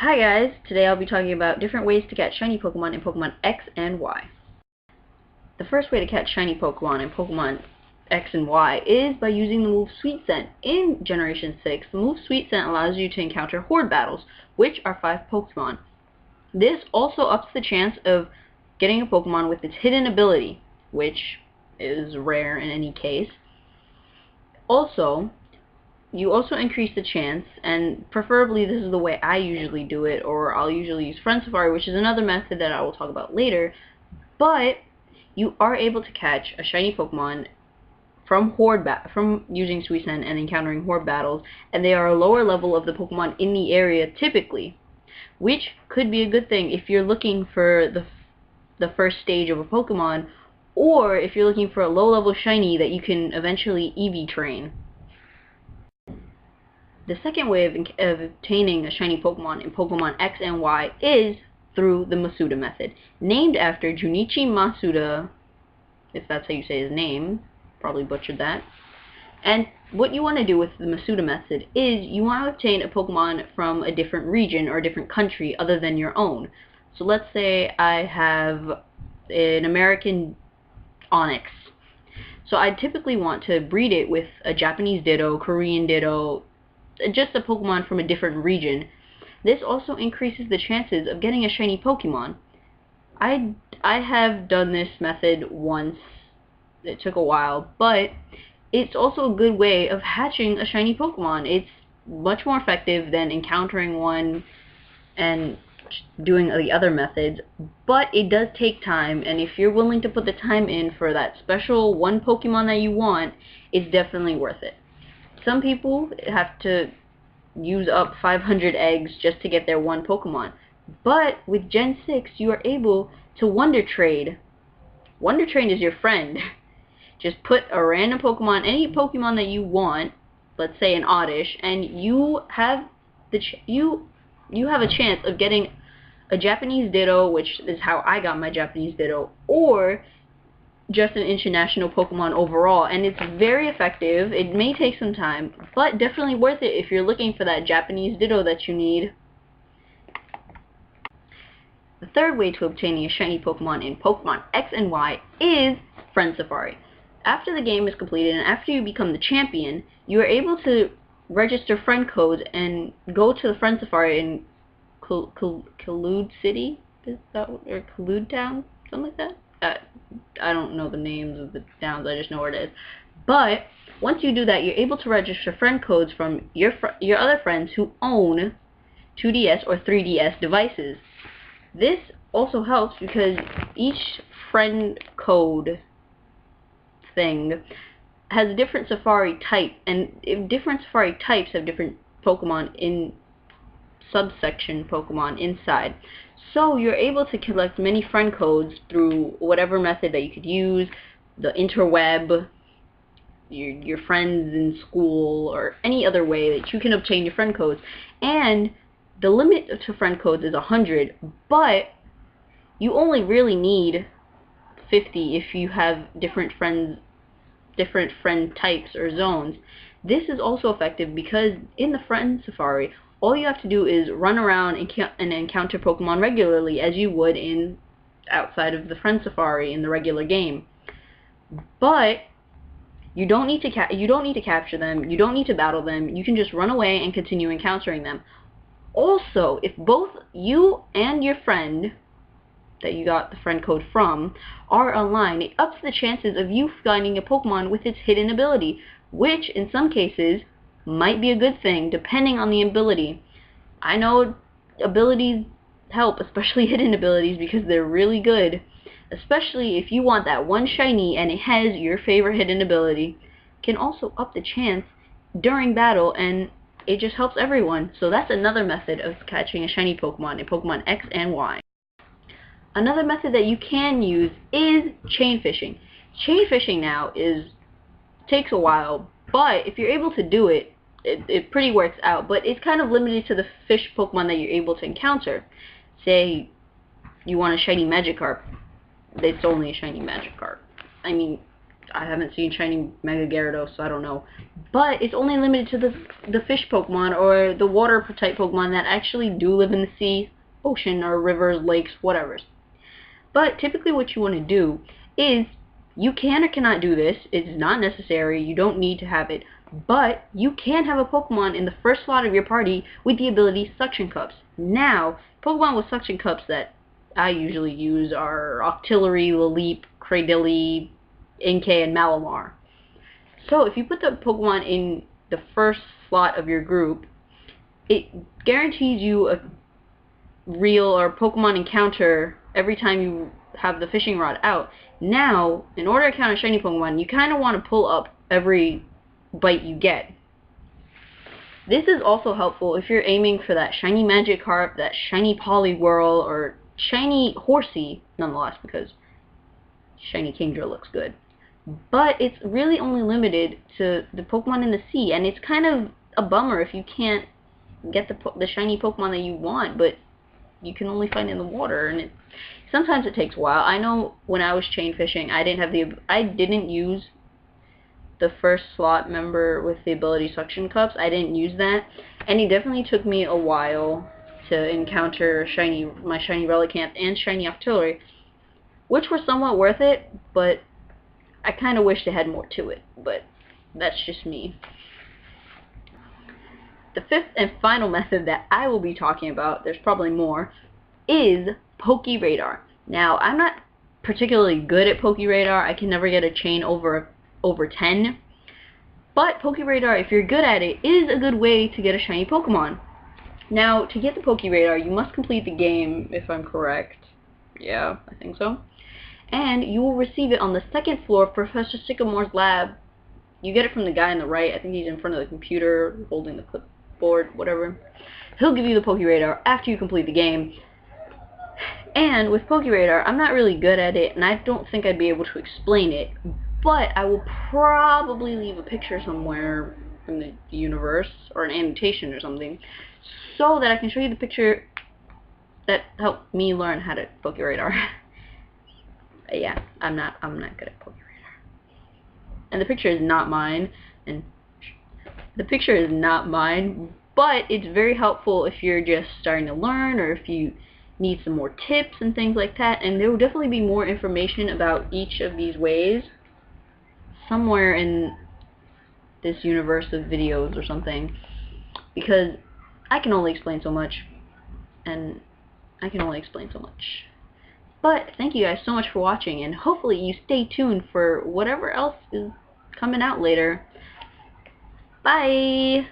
Hi guys, today I'll be talking about different ways to catch shiny Pokemon in Pokemon X and Y. The first way to catch shiny Pokemon in Pokemon X and Y is by using the move Sweet Scent. In Generation 6, the move Sweet Scent allows you to encounter Horde battles, which are 5 Pokemon. This also ups the chance of getting a Pokemon with its hidden ability, which is rare in any case. You also increase the chance, and preferably this is the way I usually do it, or I'll usually use Friend Safari, which is another method that I will talk about later, but you are able to catch a shiny Pokemon from using Sweet Scent and encountering Horde battles, and they are a lower level of the Pokemon in the area typically, which could be a good thing if you're looking for the first stage of a Pokemon, or if you're looking for a low-level shiny that you can eventually EV train. The second way of obtaining a shiny Pokemon in Pokemon X and Y is through the Masuda method, named after Junichi Masuda, if that's how you say his name. Probably butchered that. And what you want to do with the Masuda method is you want to obtain a Pokemon from a different region or a different country other than your own. So let's say I have an American Onix. So I typically want to breed it with a Japanese Ditto, Korean Ditto, just a Pokemon from a different region. This also increases the chances of getting a shiny Pokemon. I have done this method once. It took a while, but it's also a good way of hatching a shiny Pokemon. It's much more effective than encountering one and doing the other methods, but it does take time, and if you're willing to put the time in for that special one Pokemon that you want, it's definitely worth it. Some people have to use up 500 eggs just to get their one Pokemon. But with Gen 6, you are able to Wonder Trade. Wonder Trade is your friend. Just put a random Pokemon, any Pokemon that you want, let's say an Oddish, and you have you have a chance of getting a Japanese Ditto, which is how I got my Japanese Ditto, or just an international Pokemon overall, and it's very effective. It may take some time, but definitely worth it if you're looking for that Japanese Ditto that you need. The third way to obtaining a shiny Pokemon in Pokemon X and Y is Friend Safari. After the game is completed and after you become the champion, you are able to register friend codes and go to the Friend Safari in Kalude City, or Kalude Town, something like that. I don't know the names of the towns, I just know where it is. But once you do that, you're able to register friend codes from your other friends who own 2DS or 3DS devices. This also helps because each friend code thing has a different Safari type, and if different Safari types have different Pokemon in subsection Pokemon inside. So you're able to collect many friend codes through whatever method that you could use, the interweb, your friends in school, or any other way that you can obtain your friend codes. And the limit to friend codes is 100, but you only really need 50 if you have different friend types or zones. This is also effective because in the Friend Safari, all you have to do is run around and encounter Pokemon regularly as you would outside of the Friend Safari in the regular game. But you don't need to capture them. You don't need to battle them. You can just run away and continue encountering them. Also, if both you and your friend that you got the friend code from are online, it ups the chances of you finding a Pokemon with its hidden ability, which in some cases might be a good thing depending on the ability. I know abilities help, especially hidden abilities, because they're really good, especially if you want that one shiny and it has your favorite hidden ability. It can also up the chance during battle, and it just helps everyone. So that's another method of catching a shiny Pokemon in Pokemon X and Y. Another method that you can use is chain fishing. Chain fishing now takes a while, but if you're able to do it, it pretty works out, but it's kind of limited to the fish Pokemon that you're able to encounter. Say you want a shiny Magikarp, it's only a shiny Magikarp. I mean, I haven't seen shiny Mega Gyarados, so I don't know. But it's only limited to the fish Pokemon or the water type Pokemon that actually do live in the sea, ocean, or rivers, lakes, whatever. But typically what you want to do is, you can or cannot do this. It's not necessary. You don't need to have it. But you can have a Pokemon in the first slot of your party with the ability Suction Cups. Now, Pokemon with Suction Cups that I usually use are Octillery, Laleep, Cradily, Inkay, and Malamar. So if you put the Pokemon in the first slot of your group, it guarantees you a real or Pokemon encounter every time you have the fishing rod out. Now, in order to count a shiny Pokemon, you kind of want to pull up every bite you get. This is also helpful if you're aiming for that shiny Magikarp, that shiny Poliwhirl, or shiny Horsey, nonetheless, because shiny Kingdra looks good. But it's really only limited to the Pokemon in the sea, and it's kind of a bummer if you can't get the shiny Pokemon that you want, but you can only find it in the water, and sometimes it takes a while. I know when I was chain fishing, I didn't use the first slot member with the ability Suction Cups. I didn't use that, and it definitely took me a while to encounter my shiny Relicanth and shiny Octillery, which were somewhat worth it, but I kind of wish they had more to it, but that's just me. The fifth and final method that I will be talking about, there's probably more, is PokeRadar. Now, I'm not particularly good at PokeRadar. I can never get a chain over 10. But PokeRadar, if you're good at it, is a good way to get a shiny Pokemon. Now, to get the PokeRadar, you must complete the game, if I'm correct. Yeah, I think so. And you will receive it on the second floor of Professor Sycamore's lab. You get it from the guy on the right. I think he's in front of the computer, holding the clipboard, whatever. He'll give you the PokeRadar after you complete the game. And with PokeRadar, I'm not really good at it, and I don't think I'd be able to explain it, but I will probably leave a picture somewhere in the universe, or an annotation or something, so that I can show you the picture that helped me learn how to PokeRadar. Yeah, I'm not good at PokeRadar. And the picture is not mine, but it's very helpful if you're just starting to learn, or if you need some more tips and things like that. And there will definitely be more information about each of these ways somewhere in this universe of videos or something, because I can only explain so much, But thank you guys so much for watching, and hopefully you stay tuned for whatever else is coming out later. Bye!